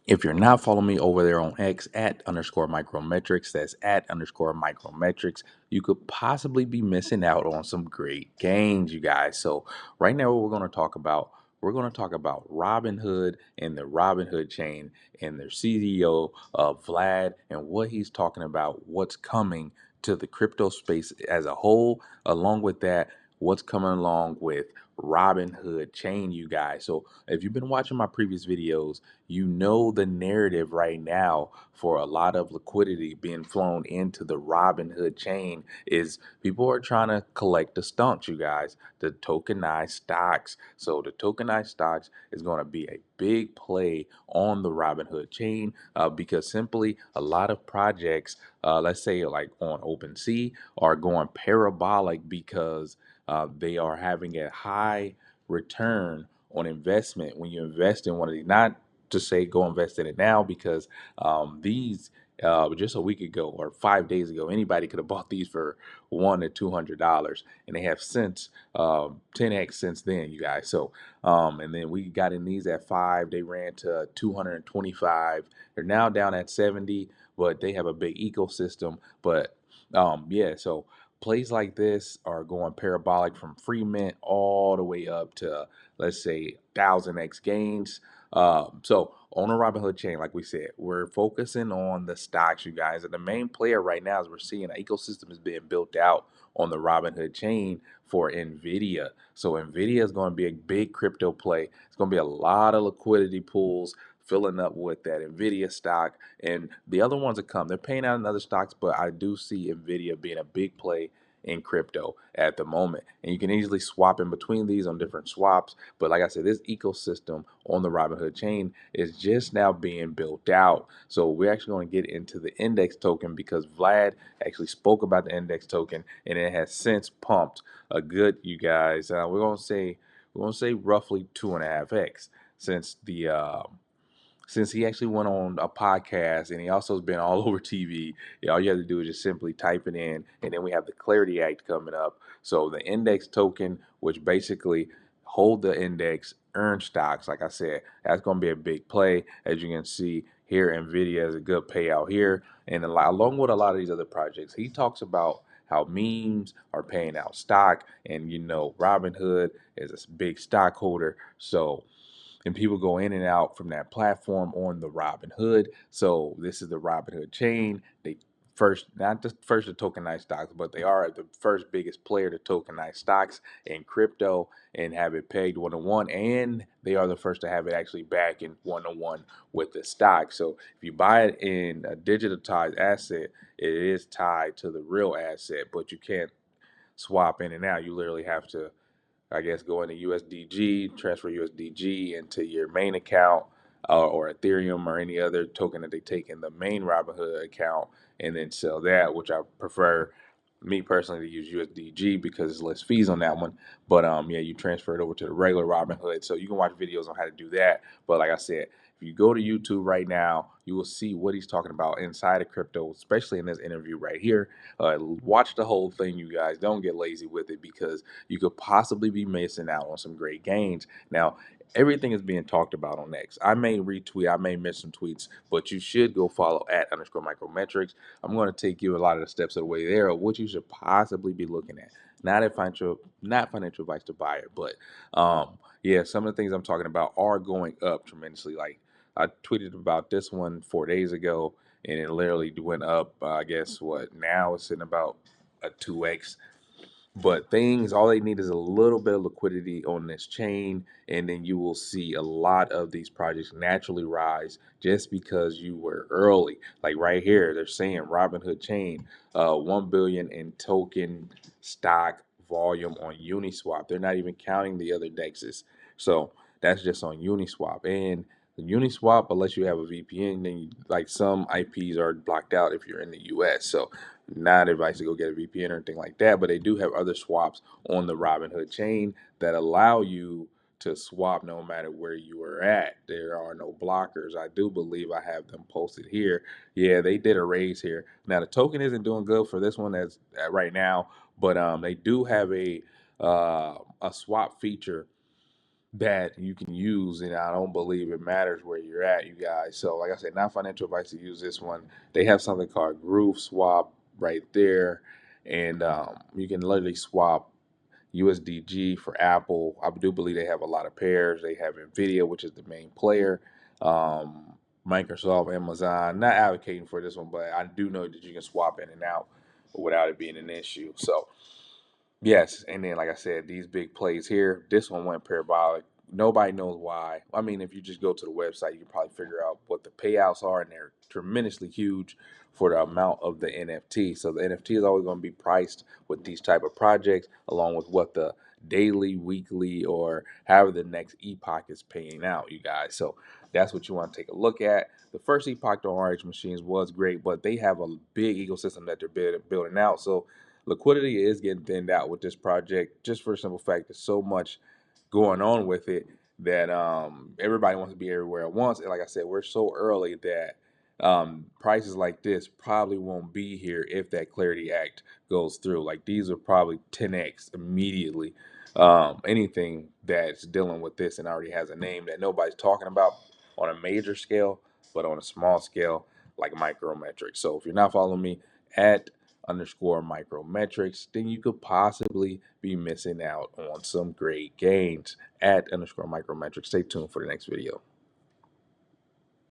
If you're not following me over there on X at underscore micrometrics, that's at underscore micrometrics, you could possibly be missing out on some great gains, you guys. So right now, what we're going to talk about Robinhood and the Robinhood chain and their CEO, Vlad, and what he's talking about, what's coming to the crypto space as a whole. Along with that, what's coming along with Robinhood chain, you guys. So if you've been watching my previous videos, you know the narrative right now for a lot of liquidity being flown into the Robinhood chain is people are trying to collect the stunts, you guys, the tokenized stocks. So the tokenized stocks is going to be a big play on the Robinhood chain because simply a lot of projects, let's say like on OpenSea, are going parabolic because they are having a high return on investment when you invest in one of these. Not to say go invest in it now because these just a week ago or 5 days ago, anybody could have bought these for $100 to $200, and they have since 10x since then, you guys. So and then we got in these at 5. They ran to 225. They're now down at 70, but they have a big ecosystem. But yeah, so plays like this are going parabolic from free mint all the way up to, let's say, 1000x gains. So on the Robinhood chain, like we said, we're focusing on the stocks, you guys. And the main player right now is we're seeing an ecosystem is being built out on the Robinhood chain for NVIDIA. So NVIDIA is going to be a big crypto play. It's going to be a lot of liquidity pools filling up with that NVIDIA stock. And the other ones that come, they're paying out in other stocks, but I do see NVIDIA being a big play in crypto at the moment. And you can easily swap in between these on different swaps. But like I said, this ecosystem on the Robinhood chain is just now being built out. So we're actually going to get into the index token because Vlad actually spoke about the index token and it has since pumped a good, you guys. We're gonna say roughly 2.5x since the since he actually went on a podcast and he also has been all over TV. Yeah, all you have to do is just simply type it in, and then we have the Clarity Act coming up. So the index token, which basically hold the index, earn stocks, like I said, that's going to be a big play. As you can see here, NVIDIA is a good payout here. And along with a lot of these other projects, he talks about how memes are paying out stock, and Robinhood is a big stockholder. So and people go in and out from that platform on the Robinhood. So this is the Robinhood chain. They first, not the first to tokenize stocks, but they are the first biggest player to tokenize stocks in crypto and have it pegged 1-to-1. And they are the first to have it actually back in 1-to-1 with the stock. So if you buy it in a digitized asset, it is tied to the real asset, but you can't swap in and out. You literally have to, I guess, go into USDG, transfer USDG into your main account or Ethereum or any other token that they take in the main Robinhood account and then sell that, which I prefer, me personally, to use USDG because there's less fees on that one. But yeah, you transfer it over to the regular Robinhood. So you can watch videos on how to do that. But like I said, if you go to YouTube right now, you will see what he's talking about inside of crypto, especially in this interview right here. Watch the whole thing, you guys. Don't get lazy with it because you could possibly be missing out on some great gains. Now, everything is being talked about on X. I may retweet, I may miss some tweets, but you should go follow at underscore micrometrics. I'm going to take you a lot of the steps of the way there of what you should possibly be looking at. Not financial advice to buy it, but yeah, some of the things I'm talking about are going up tremendously. Like I tweeted about this one 4 days ago, and it literally went up. I guess what now it's in about a 2x. But all they need is a little bit of liquidity on this chain, and then you will see a lot of these projects naturally rise just because you were early. Like right here, they're saying Robinhood Chain, 1 billion in token stock volume on Uniswap. They're not even counting the other dexes. So that's just on Uniswap. And Uniswap, unless you have a VPN, then like some IPs are blocked out if you're in the US. So not advice to go get a VPN or anything like that, but they do have other swaps on the Robinhood chain that allow you to swap no matter where you are at. There are no blockers. I do believe I have them posted here. Yeah, they did a raise here. Now the token isn't doing good for this one as right now, but they do have a swap feature that you can use, and I don't believe it matters where you're at, you guys. So, like I said, not financial advice to use this one. They have something called Groove Swap right there, and you can literally swap USDG for Apple. I do believe they have a lot of pairs. They have Nvidia, which is the main player. Um, Microsoft, Amazon. Not advocating for this one, but I do know that you can swap in and out without it being an issue. So yes, and then like I said, these big plays here. This one went parabolic. Nobody knows why. I mean, if you just go to the website, you can probably figure out what the payouts are, and they're tremendously huge for the amount of the NFT. So the NFT is always going to be priced with these type of projects, along with what the daily, weekly, or however the next epoch is paying out, you guys. So that's what you want to take a look at. The first epoch on RH Machines was great, but they have a big ecosystem that they're building out. So liquidity is getting thinned out with this project, just for the simple fact there's so much going on with it that everybody wants to be everywhere at once. And like I said, we're so early that prices like this probably won't be here if that Clarity Act goes through. Like these are probably 10x immediately. Anything that's dealing with this and already has a name that nobody's talking about on a major scale, but on a small scale, like micrometrics. So if you're not following me at underscore micrometrics, then you could possibly be missing out on some great gains at underscore micrometrics. Stay tuned for the next video.